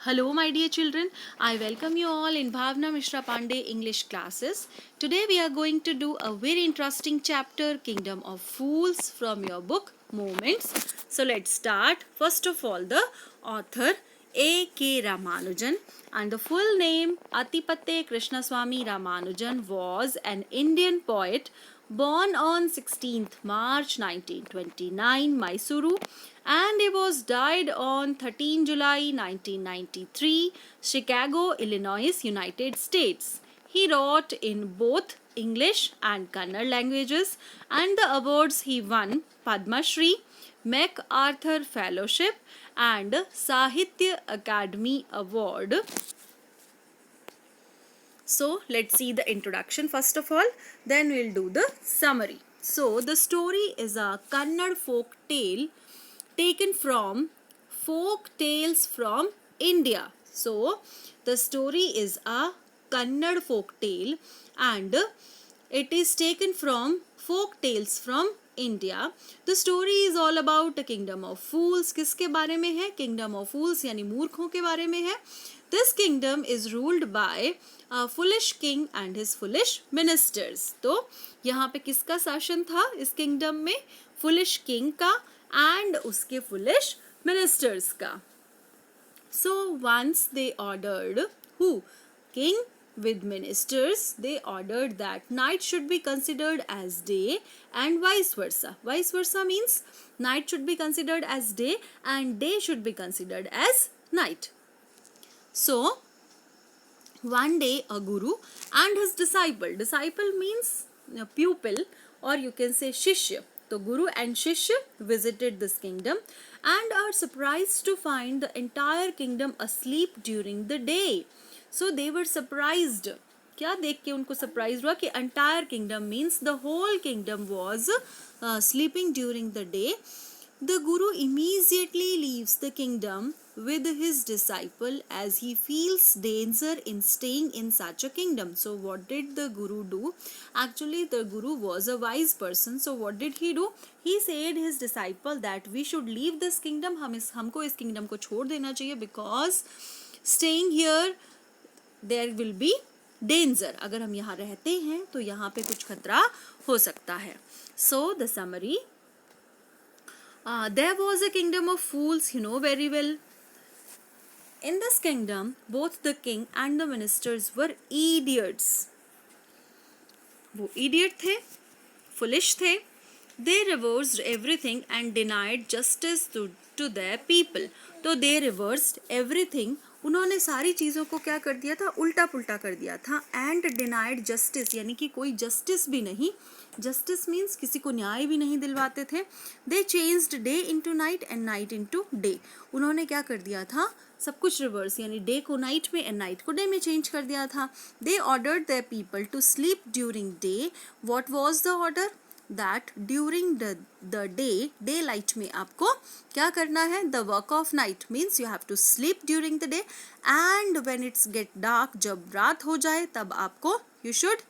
Hello, my dear children. I welcome you all in Bhavna Mishra Pandey English classes. Today we are going to do a very interesting chapter, Kingdom of Fools, from your book Moments. So let's start. First of all, the author A.K. Ramanujan, and the full name Atipate Krishnaswamy Ramanujan was an Indian poet born on 16th March 1929, Mysuru, and he was died on 13 July 1993, Chicago, Illinois, United States. He wrote in both English and Kannada languages, and the awards he won: Padma Shri, MacArthur Fellowship, and Sahitya Academy Award. So let's see the introduction first of all, then we'll do the summary. So the story is a Kannada folk tale taken from Folk Tales from India. So the story is a Kannada folk tale and it is taken from Folk Tales from India. The story is all about the Kingdom of Fools. किसके बारे में है? Kingdom of Fools यानी मूर्खों के बारे में है. This kingdom is ruled by a foolish king and his foolish ministers. तो यहाँ पे किसका शासन था इस किंगडम में? Foolish king का and उसके foolish ministers का. So once they ordered, who? King with ministers, they ordered that night should be considered as day and vice versa. Vice versa means night should be considered as day and day should be considered as night. So one day a guru and his disciple means a pupil, or you can say shishya. So guru and shishya visited this kingdom and are surprised to find the entire kingdom asleep during the day. So they were surprised. क्या देख के उनको surprise हुआ कि entire kingdom means the whole kingdom was sleeping during the day. The guru immediately leaves the kingdom with his disciple as he feels danger in staying in such a kingdom. So what did the guru do? Actually the guru was a wise person. So what did he do? He said his disciple that we should leave this kingdom. हमको इस kingdom को छोड़ देना चाहिए because staying here there will be danger. अगर हम यहाँ रहते हैं तो यहाँ पे कुछ खतरा हो सकता है. So the summary. There was a kingdom of fools, you know very well. In this kingdom, both the king and the ministers were idiots. वो idiot थे, foolish थे. They reversed everything and denied justice to their people. तो they reversed everything. उन्होंने सारी चीज़ों को क्या कर दिया था? उल्टा पुल्टा कर दिया था. And denied justice यानी कि कोई justice भी नहीं. Justice means किसी को न्याय भी नहीं दिलवाते थे. They changed day into night and night into day. उन्होंने क्या कर दिया था? सब कुछ रिवर्स यानी डे को नाइट में एंड नाइट को डे में चेंज कर दिया था. They ordered their people to sleep during day. What was the order? That during the day, daylight में आपको क्या करना है? The work of night means you have to sleep during the day, and when it's get dark, जब रात हो जाए तब आपको you should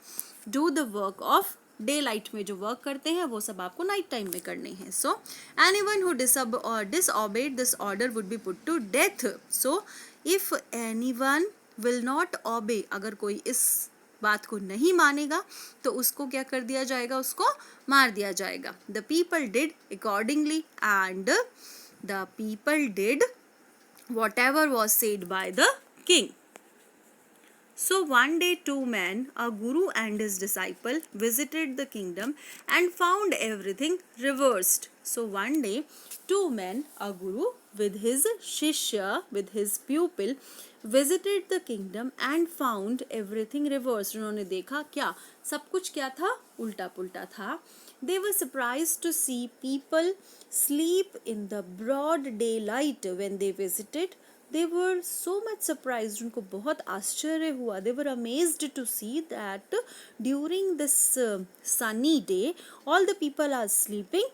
do the work of daylight में जो work करते हैं वो सब आपको night time में करने हैं. So anyone who disobeyed this order would be put to death. So if anyone will not obey, अगर कोई इस बात को नहीं मानेगा तो उसको क्या कर दिया जाएगा? उसको मार दिया जाएगा. The people did accordingly and the people did whatever was said by the king. So one day two men, a guru and his disciple, visited the kingdom and found everything reversed. So one day two men, a guru with his shishya, with his pupil, visited the kingdom and found everything reversed. उन्होंने देखा क्या? सब कुछ क्या था? उल्टा पुल्टा था. They were surprised to see people sleep in the broad daylight when they visited. They were so much surprised. उनको बहुत आश्चर्य हुआ. They were amazed to see that during this sunny day, all the people are sleeping.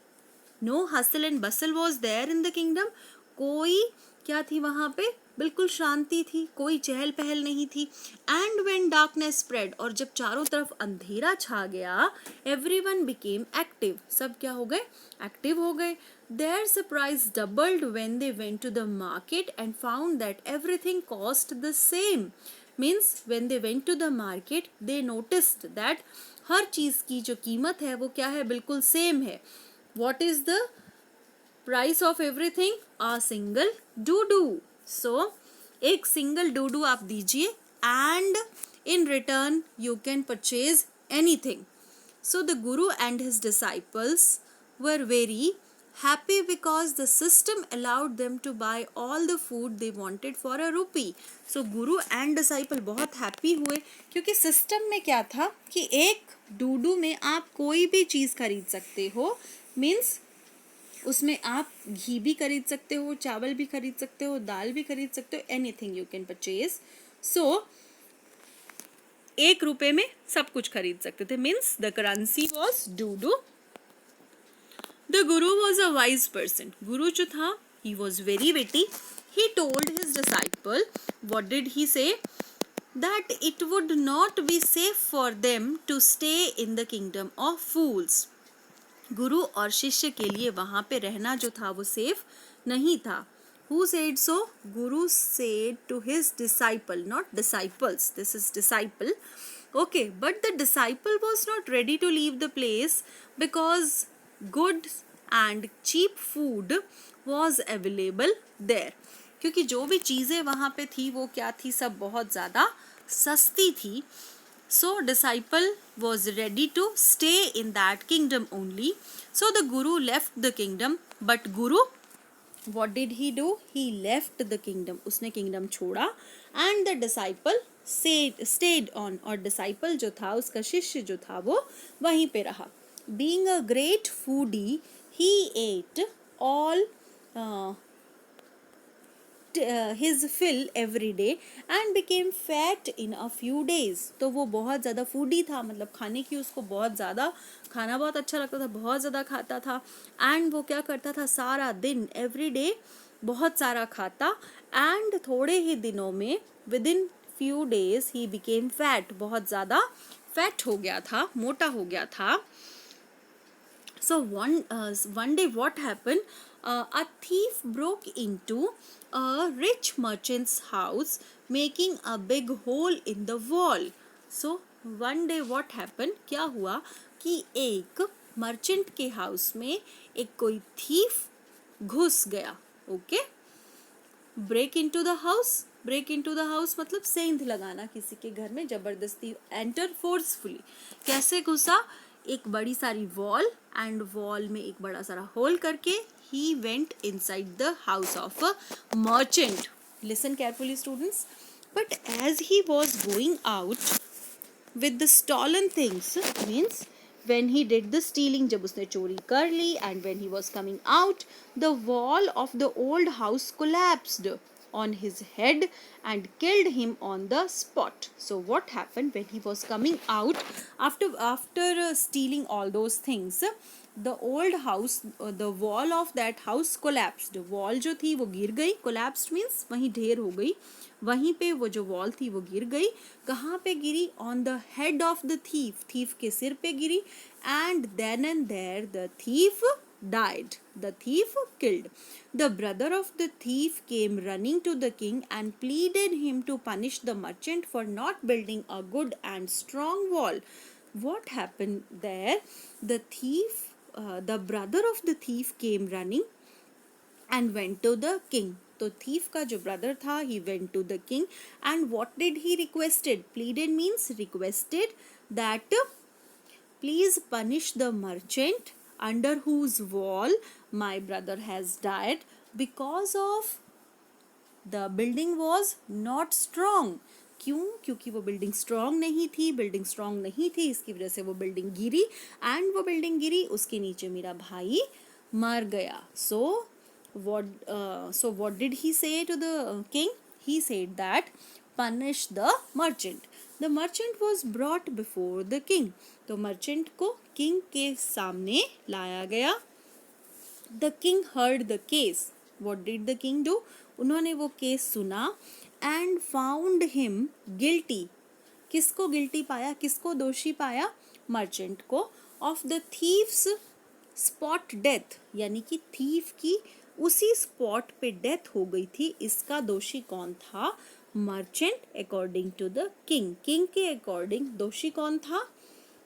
No hustle and bustle was there in the kingdom. कोई क्या थी वहाँ पे? बिल्कुल शांति थी, कोई चहल पहल नहीं थी. एंड व्हेन डार्कनेस स्प्रेड, और जब चारों तरफ अंधेरा छा गया, एवरीवन बिकेम एक्टिव. सब क्या हो गए? एक्टिव हो गए. Their surprise doubled when they went to the market and found that everything cost the same. Means when they went to the market, they noticed that हर चीज की जो कीमत है वो क्या है, बिल्कुल सेम है. What is the price of everything? A single डूडू. So एक सिंगल डूडू आप दीजिए and in return you can purchase anything. So the Guru and his disciples were very happy because the system allowed them to buy all the food they wanted for a rupee. So Guru and disciple बहुत happy हुए क्योंकि system में क्या था कि एक डूडू में आप कोई भी चीज़ खरीद सकते हो. Means उसमें आप घी भी खरीद सकते हो, चावल भी खरीद सकते हो, दाल भी खरीद सकते हो, anything you can purchase. So 1 रुपए में सब कुछ खरीद सकते थे. Means the currency was Dudu. The Guru was a wise person. Guru जो था, he was very witty. He told his disciple, what did he say? That it would not be safe for them to stay in the kingdom of fools. गुरु और शिष्य के लिए वहाँ पे रहना जो था वो सेफ नहीं था. Who said so? Guru said to his disciple, not disciples. This is disciple. Okay, but the disciple was not ready to leave the place because good and cheap food was available there. क्योंकि जो भी चीज़ें वहाँ पे थी वो क्या थी, सब बहुत ज़्यादा सस्ती थी. So disciple was ready to stay in that kingdom only. So the Guru left the kingdom, but Guru, what did he do? He left the kingdom. उसने kingdom छोड़ा and the disciple stayed on. और disciple जो था, उसका शिष्य जो था वो वहीं पे रहा. Being a great foodie, he ate all his fill every day and became fat in a few days. तो वो बहुत ज़्यादा फूडी था, मतलब खाने की उसको बहुत ज़्यादा, खाना बहुत अच्छा लगता था, बहुत ज़्यादा खाता था. एंड वो क्या करता था, सारा दिन एवरी डे बहुत सारा खाता. एंड थोड़े ही दिनों में with in few days he became fat, बहुत ज़्यादा फैट हो गया था, मोटा हो गया था. So one day what happened? A thief broke into a rich merchant's house, making a big hole in the wall. So one day what happened? क्या हुआ कि एक मर्चेंट के हाउस में एक कोई थीफ घुस गया. Okay, break into the house. Break into the house मतलब सेंध लगाना किसी के घर में जबरदस्ती. Enter forcefully. कैसे घुसा? एक बड़ी सारी वॉल एंड वॉल में एक बड़ा सारा होल करके ही went inside the house of a merchant. Listen carefully students. But as he was going out with the stolen things, means when he did the stealing, जब उसने चोरी कर ली, and when he was coming out, the wall of the old house collapsed on his head and killed him on the spot. So what happened when he was coming out after stealing all those things? The old house, the wall of that house collapsed. Wall जो थी वो गिर गई. Collapsed means वहीं ढेर हो गई. वहीं पे वो जो वॉल थी वो गिर गई. कहाँ पे गिरी? On the head of the thief. Thief के सिर पे गिरी. And then and there the thief died. The thief killed. The brother of the thief came running to the king and pleaded him to punish the merchant for not building a good and strong wall. What happened there? The brother of the thief came running and went to the king. तो thief का जो brother था, he went to the king and what did he requested? Pleaded means requested that please punish the merchant under whose wall my brother has died because of the building was not strong. क्यों? क्योंकि वो building strong नहीं थी. Building strong नहीं थी, इसकी वजह से वो बिल्डिंग गिरी. एंड वो बिल्डिंग गिरी, उसके नीचे मेरा भाई मर गया. So what did he say to the king? He said that punish the merchant. The merchant was brought before the king. तो मर्चेंट को किंग के सामने लाया गया. The king heard the case. What did the king do? उन्होंने वो case सुना and found him guilty. किसको गिल्टी पाया? किसको दोषी पाया? मर्चेंट को. Of the thieves spot death, यानी कि थीफ की उसी स्पॉट पे डेथ हो गई थी। इसका दोषी कौन था? Merchant according to the king. King के अकॉर्डिंग दोषी कौन था?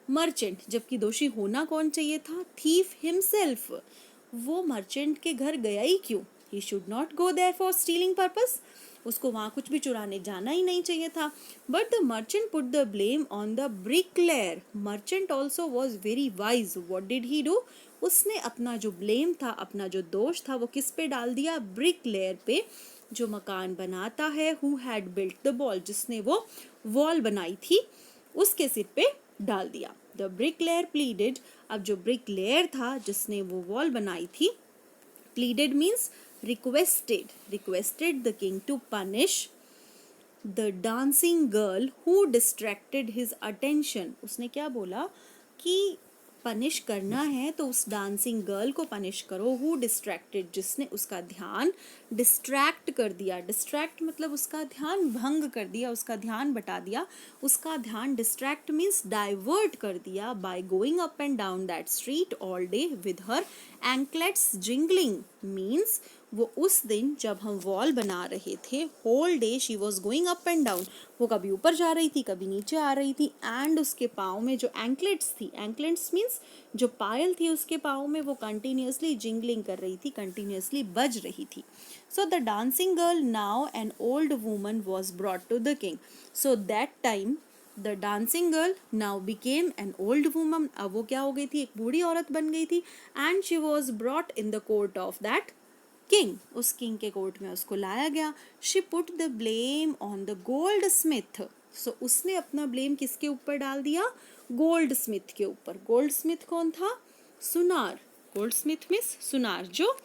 मर्चेंट। जबकि दोषी होना कौन चाहिए था? Thief himself. वो मर्चेंट के घर गया ही क्यों? He should not go there for stealing purpose. उसको वहां कुछ भी चुराने जाना ही नहीं चाहिए था। But the merchant put the blame on the bricklayer. Merchant also was very wise. What did he do? उसने अपना जो ब्लेम था, अपना जो दोष था, वो किस पे डाल दिया? ब्रिकलेयर पे, जो मकान बनाता है। Who had built the wall, जिसने वो वॉल बनाई थी, उसके सिर पे डाल दिया। The bricklayer pleaded. अब जो ब्रिकलेयर था जिसने वो वॉल बनाई थी, pleaded means requested the king to punish the dancing girl who distracted his attention. उसने क्या बोला कि पनिश करना है तो उस डांसिंग गर्ल को पनिश करो, हु डिस्ट्रैक्टेड, जिसने उसका ध्यान डिस्ट्रैक्ट कर दिया। डिस्ट्रैक्ट मतलब उसका ध्यान भंग कर दिया, उसका ध्यान बटा दिया, उसका ध्यान डिस्ट्रैक्ट मीन्स डाइवर्ट कर दिया, by going up and down that street all day with her anklets jingling. Means वो उस दिन जब हम वॉल बना रहे थे, whole day she was going up and down, वो कभी ऊपर जा रही थी, कभी नीचे आ रही थी, एंड उसके पाँव में जो एंकलेट्स थी, एंकलेट्स मीन्स जो पायल थी उसके पाँव में, वो कंटिन्यूसली जिंगलिंग कर रही थी, कंटिन्यूसली बज रही थी। So the dancing girl, now an old woman, was brought to the king. So that time the dancing girl now became an old woman. अब वो क्या हो गई थी? एक बूढ़ी औरत बन गई थी। And she was brought in the court of that king. उस किंग के कोर्ट में उसको लाया गया। She put the blame on the gold Smith. So उसने अपना ब्लेम किसके ऊपर डाल दिया? गोल्ड स्मिथ के ऊपर। गोल्ड स्मिथ कौन था? सुनार। गोल्ड स्मिथ मीन्स सुनार, जो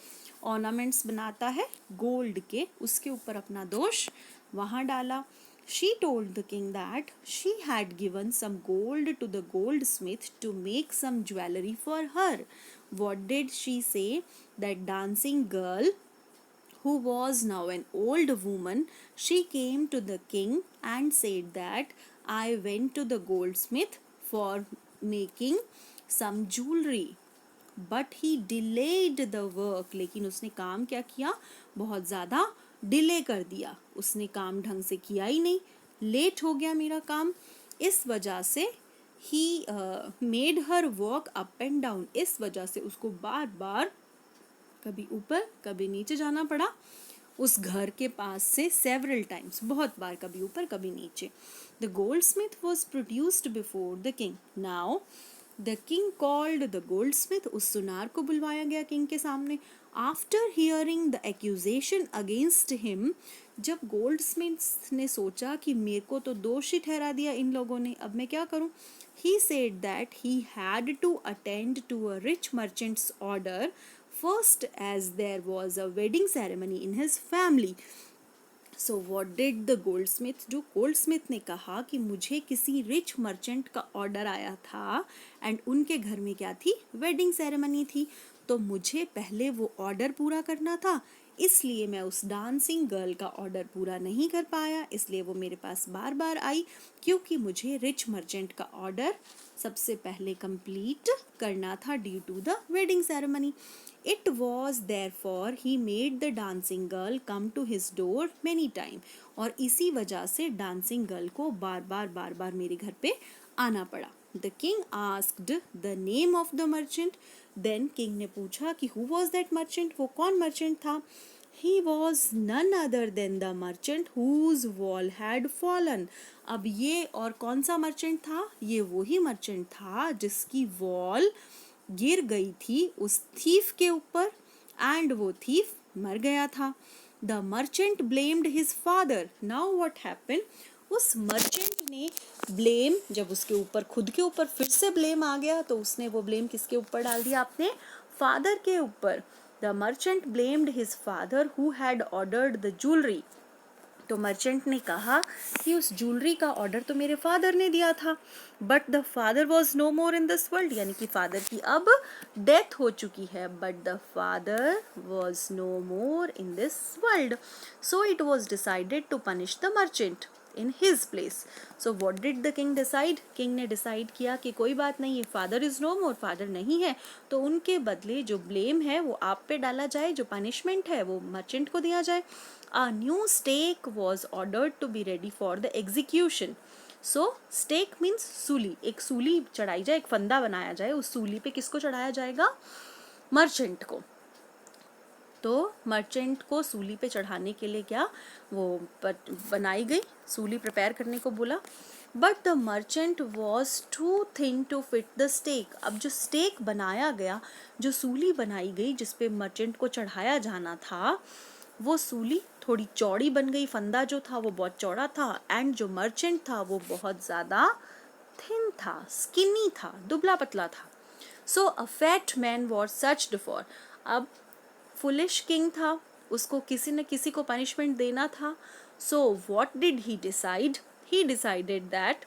ऑर्नामेंट्स बनाता है गोल्ड के, उसके ऊपर अपना दोष वहां डाला। She told the king that she had given some gold to the goldsmith to make some jewelry for her. What did she say? That dancing girl, who was now an old woman, she came to the king and said that I went to the goldsmith for making some jewelry. But he delayed the work. लेकिन उसने काम क्या किया? बहुत ज़्यादा delay कर दिया। उसने काम ढंग से किया ही नहीं, लेट हो गया मेरा काम। इस वजह से he made her work up and down. इस वजह से उसको बार बार कभी ऊपर कभी नीचे जाना पड़ा उस घर के पास से, सेवरल टाइम्स, बहुत बार, कभी ऊपर कभी नीचे। The gold Smith was produced before the king. Now the king called the gold Smith. उस सुनार को बुलवाया गया किंग के सामने। After hearing the accusation against him, जब गोल्ड स्मिथ ने सोचा कि मेरे को तो दोषी ठहरा दिया इन लोगों ने, अब मैं क्या करूं? He said that he had to attend to a rich merchant's order first, as there was a wedding ceremony in his family. So what did the gold smith do? Gold smith ने कहा कि मुझे किसी rich merchant का order आया था and उनके घर में क्या थी? वेडिंग सेरेमनी थी। तो मुझे पहले वो ऑर्डर पूरा करना था, इसलिए मैं उस डांसिंग गर्ल का ऑर्डर पूरा नहीं कर पाया, इसलिए वो मेरे पास बार बार आई, क्योंकि मुझे रिच मर्चेंट का ऑर्डर सबसे पहले कंप्लीट करना था due to the wedding ceremony. It was therefore he made the dancing girl come to his door many time. और इसी वजह से डांसिंग गर्ल को बार बार मेरे घर पे आना पड़ा। The king asked the name of the merchant. Then king ने पूछा कि who was that merchant? वो कौन merchant था? He was none other than the merchant whose wall had fallen. अब ये और कौन सा merchant था? ये वही merchant था जिसकी wall गिर गई थी उस थीफ के ऊपर, एंड वो थीफ मर गया था। The merchant blamed his father. Now what happened? उस मर्चेंट ने ब्लेम, जब उसके ऊपर खुद के ऊपर फिर से ब्लेम आ गया, तो उसने वो ब्लेम किसके ऊपर डाल दिया? अपने फादर के ऊपर। The merchant blamed his father who had ordered the jewellery. तो मर्चेंट ने कहा कि उस ज्वेलरी का ऑर्डर तो मेरे फादर ने दिया था, but the father was no more in this world, यानी कि फादर की अब डेथ हो चुकी है, but the father was no more in this world. So it was decided to punish the merchant. in his place. So what did the king decide? King ने decide किया कि कोई बात नहीं, ये father is no more, father नहीं है, तो उनके बदले जो blame है वो आप पे डाला जाए, जो punishment है वो merchant को दिया जाए. A new stake was ordered to be ready for the execution. So stake means सूली, एक सूली चढ़ाई जाए, एक फंदा बनाया जाए, उस सूली पे किसको चढ़ाया जाएगा? मर्चेंट को. तो मर्चेंट को सूली पे चढ़ाने के लिए क्या वो बनाई गई, सूली प्रिपेयर करने को बोला. But the merchant was too thin to fit the stake. अब जो स्टेक बनाया गया, जो सूली बनाई गई जिसपे मर्चेंट को चढ़ाया जाना था, वो सूली थोड़ी चौड़ी बन गई, फंदा जो था वो बहुत चौड़ा था, एंड जो मर्चेंट था वो बहुत ज़्यादा थिन था, स्किनी था, दुबला पतला था. So a fat man was searched for. अब फुलिश किंग था, उसको किसी न किसी को पनिशमेंट देना था. So what did he decide? He decided that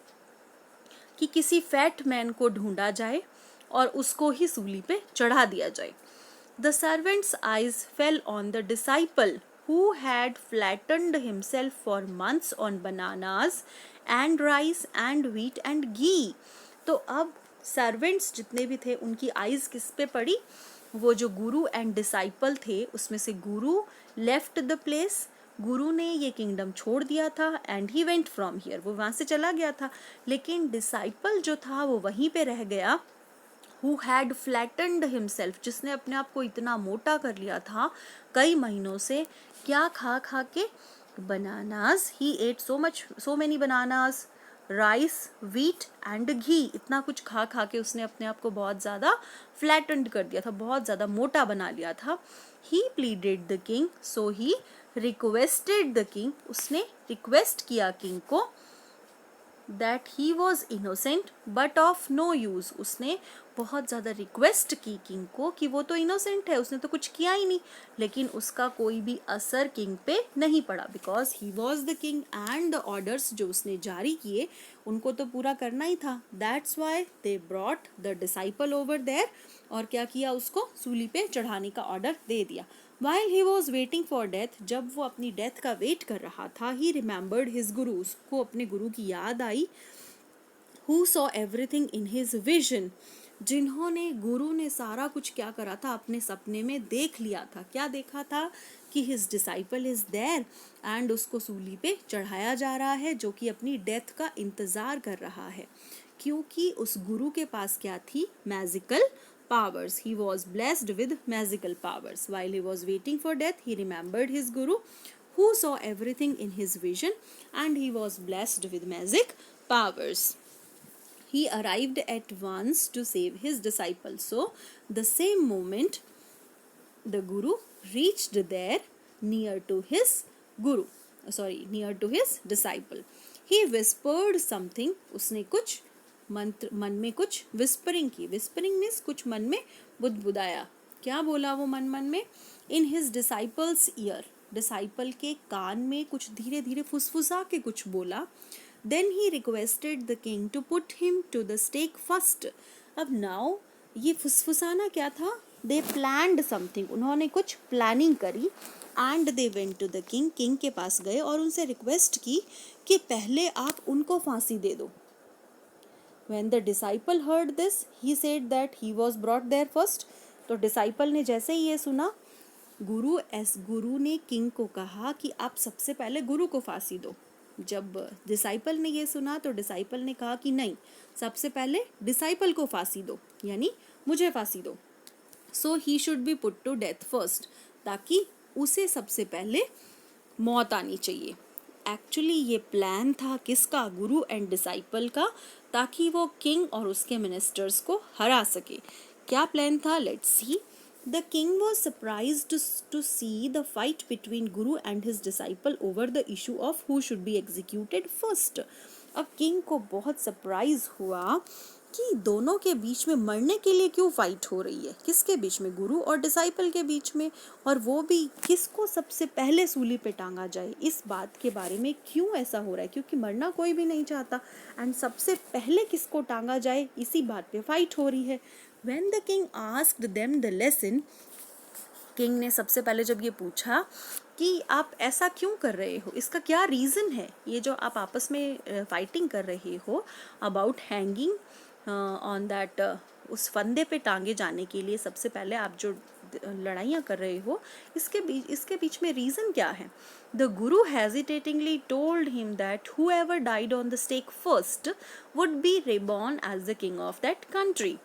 कि किसी फैट मैन को ढूंढा जाए और उसको ही सूली पे चढ़ा दिया जाए. The servants eyes fell on the disciple who had flattened himself for months on bananas and rice and wheat and ghee. तो अब सर्वेंट्स जितने भी थे उनकी आइज किस पे पड़ी? वो जो गुरु एंड डिसाइपल थे, उसमें से गुरु लेफ्ट द प्लेस, गुरु ने ये किंगडम छोड़ दिया था, and he went from here, वो वहाँ से चला गया था. लेकिन डिसाइपल जो था वो वहीं पे रह गया. who had flattened himself, जिसने अपने आप को इतना मोटा कर लिया था कई महीनों से, क्या खा खा के? Bananas, he ate so many bananas, rice, wheat and ghee, इतना कुछ खा खा के उसने अपने आप को बहुत ज़्यादा फ्लैटेंड कर दिया था, बहुत ज़्यादा मोटा बना लिया था. He pleaded the king, so he requested the king, उसने रिक्वेस्ट किया किंग को, that he was innocent but of no use. उसने बहुत ज़्यादा रिक्वेस्ट की किंग को कि वो तो इनोसेंट है, उसने तो कुछ किया ही नहीं, लेकिन उसका कोई भी असर किंग पे नहीं पड़ा, because he was the king and the orders जो उसने जारी किए उनको तो पूरा करना ही था. That's why they brought the disciple over there, और क्या किया? उसको सूली पे चढ़ाने का ऑर्डर दे दिया. While he was waiting for death, जब वो अपनी डेथ का वेट कर रहा था, he remembered his guru, उसको अपने गुरु की याद आई, who saw everything in his vision, जिन्होंने, गुरु ने सारा कुछ क्या करा था? अपने सपने में देख लिया था. क्या देखा था? कि his disciple is there, and उसको सूली पे चढ़ाया जा रहा है, जो कि अपनी डेथ का इंतज़ार कर रहा है, क्योंकि उस गुरु के पास क्या थी? Magical powers. He was blessed with magical powers. While he was waiting for death, he remembered his guru, who saw everything in his vision, and he was blessed with magic powers. He arrived at once to save his disciple. So, the same moment, the guru reached there near to his near to his disciple. He whispered something. उसने कुछ मंत्र, मन में कुछ whispering की. Whispering means कुछ मन में बुदबुदाया. क्या बोला वो मन मन में? In his disciples year, disciple के कान में कुछ धीरे धीरे फुसफुसा के कुछ बोला. Then he requested the king to put him to the stake first. अब नाउ ये फुसफुसाना क्या था? दे प्लान्ड समथिंग, उन्होंने कुछ प्लानिंग करी, and they went to the king, king के पास गए और उनसे रिक्वेस्ट की कि पहले आप उनको फांसी दे दो. When the disciple heard this, he said that he was brought there first. तो डिसाइपल ने जैसे ही ये सुना, गुरु ने किंग को कहा कि आप सबसे पहले गुरु को फांसी दो. जब डिसाइपल ने ये सुना तो डिसाइपल ने कहा कि नहीं, सबसे पहले डिसाइपल को फांसी दो, यानी मुझे फांसी दो. So he should be put to death first, ताकि उसे सबसे पहले मौत आनी चाहिए. एक्चुअली ये प्लान था किसका? गुरु एंड डिसाइपल का, ताकि वो किंग और उसके मिनिस्टर्स को हरा सके. क्या प्लान था? Let's see. The king was surprised to see the fight between guru and his disciple over the issue of who should be executed first. अब किंग को बहुत सरप्राइज हुआ कि दोनों के बीच में मरने के लिए क्यों फाइट हो रही है. किसके बीच में? गुरु और डिसाइपल के बीच में, और वो भी किसको सबसे पहले सूली पे टांगा जाए, इस बात के बारे में. क्यों ऐसा हो रहा है? क्योंकि मरना कोई भी नहीं चाहता, एंड सबसे पहले किसको टांगा जाए, इसी बात पे फाइट हो रही है. When the king asked them the lesson, king ने सबसे पहले जब ये पूछा कि आप ऐसा क्यों कर रहे हो, इसका क्या रीज़न है, ये जो आप आपस में फाइटिंग कर रहे हो अबाउट हैंगिंग ऑन दैट, उस फंदे पे टांगे जाने के लिए सबसे पहले आप जो लड़ाइयाँ कर रहे हो, इसके बीच में रीज़न क्या है। The guru hesitatingly told him that whoever died on the stake first would be reborn as the king of that country।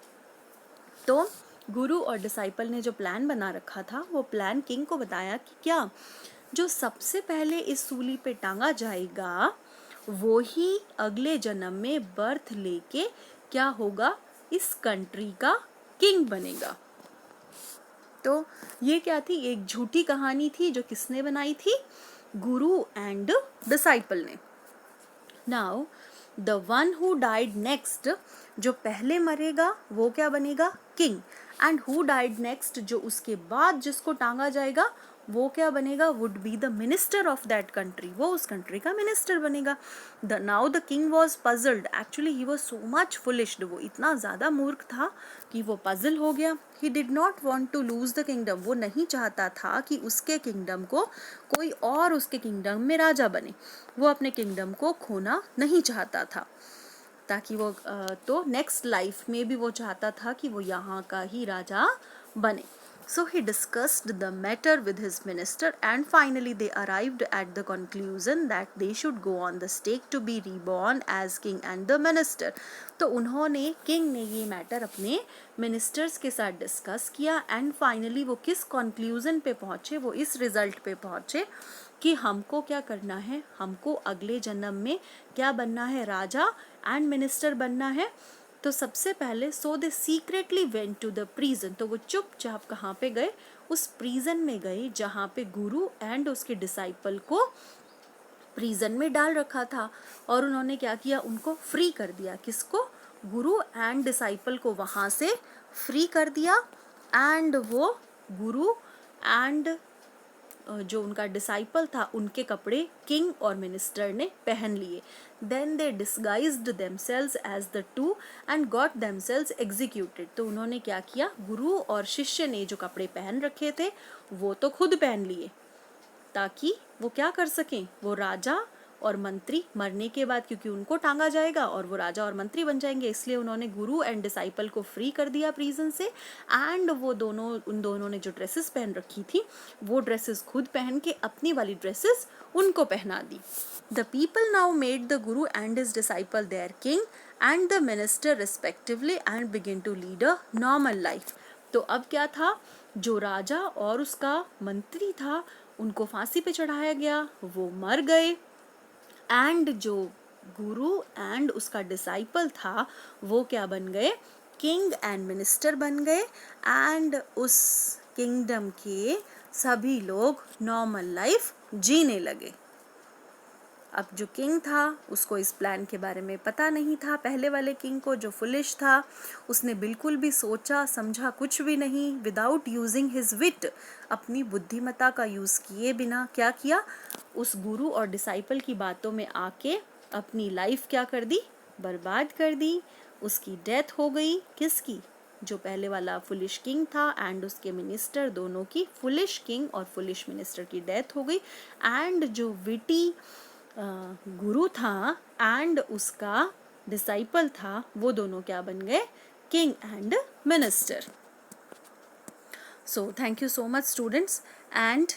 तो गुरु और डिसाइपल ने जो प्लान बना रखा था, वो प्लान किंग को बताया कि क्या जो सबसे पहले इस सूली पे टांगा जाएगा वो ही अगले जन्म में बर्थ लेके क्या होगा, इस कंट्री का किंग बनेगा। तो ये क्या थी, एक झूठी कहानी थी जो किसने बनाई थी, गुरु एंड डिसाइपल ने। Now the one who died next, जो पहले मरेगा वो क्या बनेगा, king. And who died next, जो उसके बाद जिसको टांगा जाएगा वो क्या बनेगा, would be the minister of that country, वो उस कंट्री का मिनिस्टर बनेगा। Now the king was puzzled, actually he was so much foolished, वो इतना ज़्यादा मूर्ख था कि वो पजल हो गया। He did not want to lose the kingdom, वो नहीं चाहता था कि उसके किंगडम को कोई और उसके किंगडम में राजा बने, वो अपने किंगडम को खोना नहीं चाहता था, ताकि वो तो नेक्स्ट लाइफ में भी वो चाहता था कि वो यहाँ का ही राजा बने। So he discussed the matter with his minister and finally they arrived at the conclusion that they should go on the stake to be reborn as king and the minister। तो उन्होंने, किंग ने ये matter अपने ministers के साथ discuss किया and finally वो किस कंक्लूजन पे पहुँचे, वो इस रिजल्ट पे पहुँचे कि हमको क्या करना है, हमको अगले जन्म में क्या बनना है, राजा एंड मिनिस्टर बनना है। तो सबसे पहले so they secretly went to the prison, तो वो चुपचाप कहाँ पे गए, उस प्रीजन में गए जहाँ पे गुरु एंड उसके डिसाइपल को प्रीजन में डाल रखा था। और उन्होंने क्या किया, उनको फ्री कर दिया, किसको, गुरु एंड डिसाइपल को वहाँ से फ्री कर दिया। एंड वो गुरु एंड जो उनका डिसाइपल था उनके कपड़े किंग और मिनिस्टर ने पहन लिए। Then they disguised themselves as the two and got themselves executed, तो उन्होंने क्या किया, गुरु और शिष्य ने जो कपड़े पहन रखे थे वो तो खुद पहन लिए, ताकि वो क्या कर सकें, वो राजा और मंत्री मरने के बाद, क्योंकि उनको टांगा जाएगा और वो राजा और मंत्री बन जाएंगे, इसलिए उन्होंने गुरु एंड डिसाइपल को फ्री कर दिया प्रीजन से। एंड वो दोनों, उन दोनों ने जो ड्रेसेस पहन रखी थी वो ड्रेसेस खुद पहन के अपनी वाली ड्रेसेस उनको पहना दी। The people now made the guru and his disciple their king and the minister respectively and begin to lead a normal life. तो अब क्या था, जो राजा और उसका मंत्री था उनको फांसी पे चढ़ाया गया, वो मर गए। एंड जो गुरु एंड उसका डिसाइपल था वो क्या बन गए, किंग एंड मिनिस्टर बन गए। एंड उस किंगडम के सभी लोग नॉर्मल लाइफ जीने लगे। अब जो किंग था उसको इस प्लान के बारे में पता नहीं था, पहले वाले किंग को जो फुलिश था, उसने बिल्कुल भी सोचा समझा कुछ भी नहीं, विदाउट यूजिंग हिज विट, अपनी बुद्धिमत्ता का यूज़ किए बिना क्या किया, उस गुरु और डिसाइपल की बातों में आके अपनी लाइफ क्या कर दी, बर्बाद कर दी। उसकी डेथ हो गई, किसकी, जो पहले वाला फुलिश किंग था एंड उसके मिनिस्टर, दोनों की, फुलिश किंग और फुलिश मिनिस्टर की डेथ हो गई। एंड जो विटी गुरु था एंड उसका डिसाइपल था वो दोनों क्या बन गए, king and minister. So thank you so much students and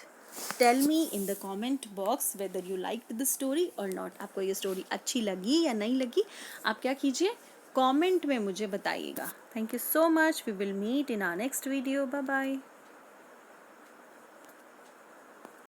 tell me in the comment box whether you liked the story और नॉट। आपको ये स्टोरी अच्छी लगी या नहीं लगी, आप क्या कीजिए, कमेंट में मुझे बताइएगा। Thank you so much, we will meet in our next video, bye bye.